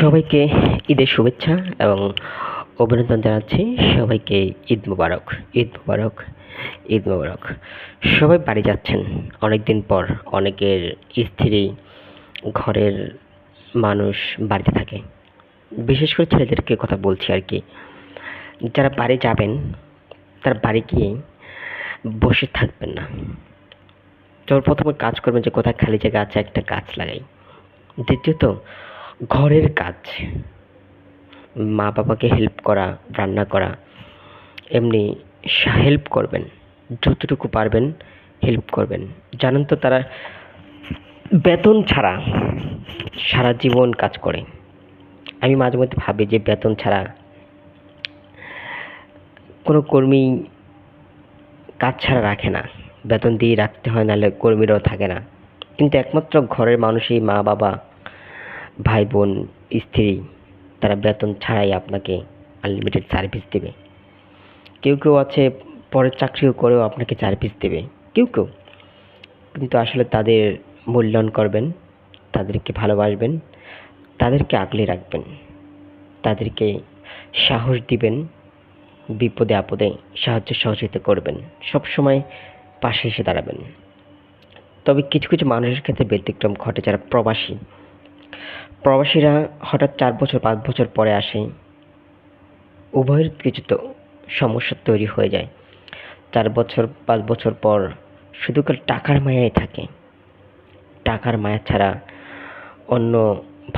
সবাইকে ঈদের শুভেচ্ছা এবং অভিনন্দন জানাচ্ছি। সবাইকে ঈদ মোবারক, ঈদ মোবারক, ঈদ মোবারক। সবাই বাড়ি যাচ্ছেন অনেকদিন পর। অনেকের স্ত্রী, ঘরের মানুষ বাড়িতে থাকে। বিশেষ করে ছেলেদেরকে কথা বলছি আর কি। যারা বাড়ি যাবেন তারা বাড়ি গিয়ে বসে থাকবেন না। প্রথমে কাজ করবেন যে কোথায় খালি জায়গা আছে একটা গাছ লাগাই। দ্বিতীয়ত ঘরের কাজ, মা বাবাকে হেল্প করা, রান্না করা, এমনি হেল্প করবেন, যতটুকু পারবেন হেল্প করবেন। জানেন তো তারা বেতন ছাড়া সারা জীবন কাজ করে। আমি মাঝে মধ্যে ভাবি যে বেতন ছাড়া কোনো কর্মী কাজ ছাড়া রাখে না, বেতন দিয়ে রাখতে হয়, নাহলে কর্মীরাও থাকে না। কিন্তু একমাত্র ঘরের মানুষই, মা বাবা, ভাই বোন, স্ত্রী, তারা বেতন ছাড়াই আপনাকে আনলিমিটেড সার্ভিস দেবে। কেউ কেউ আছে পরের চাকরিও করেও আপনাকে সার্ভিস দেবে, কেউ কেউ। কিন্তু আসলে তাদের মূল্যায়ন করবেন, তাদেরকে ভালোবাসবেন, তাদেরকে আগলে রাখবেন, তাদেরকে সাহস দিবেন, বিপদে আপদে সাহায্য সহযোগিতা করবেন, সবসময় পাশে এসে দাঁড়াবেন। তবে কিছু কিছু মানুষের ক্ষেত্রে ব্যতিক্রম ঘটে, যারা প্রবাসী। প্রবাসীরা হঠাৎ 4 বছর 5 বছর পরে আসে, উভয়ের কিছু তো সমস্যা তৈরি হয়ে যায়। 4 বছর 5 বছর পর শুধু টাকার মায়ায় থাকে। টাকার মায়া ছাড়া অন্য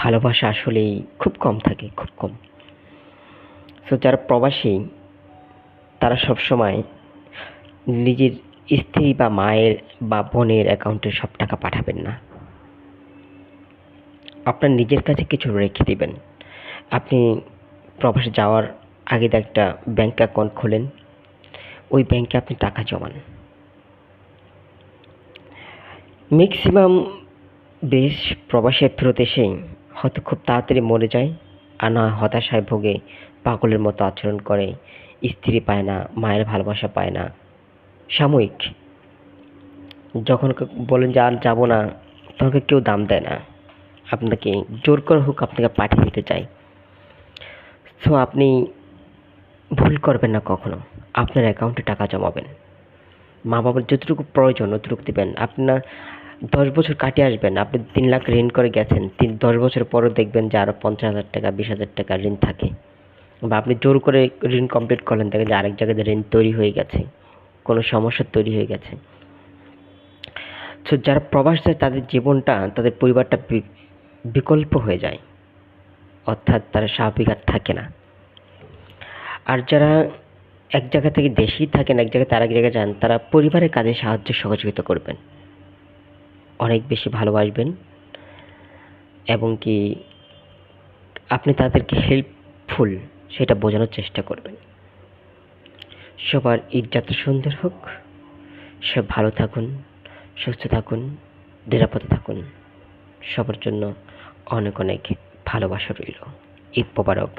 ভালোবাসা আসলেই খুব কম থাকে, খুব কম। সো যারা প্রবাসী তারা সবসময় নিজের স্ত্রী বা মায়ের বা বোনের অ্যাকাউন্টে সব টাকা পাঠাবেন না। আপনার নিজের কাছে কিছু রেখে দিবেন। আপনি প্রবাসে যাওয়ার আগে একটা ব্যাংক অ্যাকাউন্ট খোলেন, ওই ব্যাংকে আপনি টাকা জমান। ম্যাক্সিমাম দেশ প্রবাসে ফেরত এসে হয়তো খুব তাড়াতাড়ি মরে যায়, আর না হতাশায় ভোগে, পাগলের মতো আচরণ করে, স্ত্রী পায় না, মায়ের ভালোবাসা পায় না। সাময়িক যখন বলেন যে আর যাবো না, তখন কেউ দাম দেয় না, আপনাকে জোর করে হোক আপনাকে পাঠিয়ে দিতে চায়। সো আপনি ভুল করবেন না কখনো, আপনার অ্যাকাউন্টে টাকা জমাবেন। মা বাবার যতটুকু প্রয়োজন অতটুকু দেবেন। আপনার 10 বছর কাটিয়ে আসবেন, আপনি 3 লাখ ঋণ করে গেছেন, 10 বছর পরও দেখবেন যে আরো 50,000 টাকা 20,000 টাকা ঋণ থাকে। বা আপনি জোর করে ঋণ কমপ্লিট করলেন, দেখেন যে আরেক জায়গায় ঋণ তৈরি হয়ে গেছে, কোনো সমস্যা তৈরি হয়ে গেছে। সো যারা প্রবাস যায় তাদের জীবনটা, তাদের পরিবারটা বিকল্প হয়ে যায়, অর্থাৎ তারা স্বাভাবিক আর থাকে না। আর যারা এক জায়গা থেকে দেশেই থাকেন, এক জায়গা থেকে আরেক জায়গায় যান, তারা পরিবারের কাজে সাহায্য সহযোগিতা করবেন, অনেক বেশি ভালোবাসবেন, এবং কি আপনি তাদেরকে হেল্পফুল সেটা বোঝানোর চেষ্টা করবেন। সবার ঈদ যাত্রা সুন্দর হোক, সব ভালো থাকুন, সুস্থ থাকুন, নিরাপদে থাকুন। সবার জন্য অনেক অনেক ভালোবাসা রইল। ঈদ মোবারক।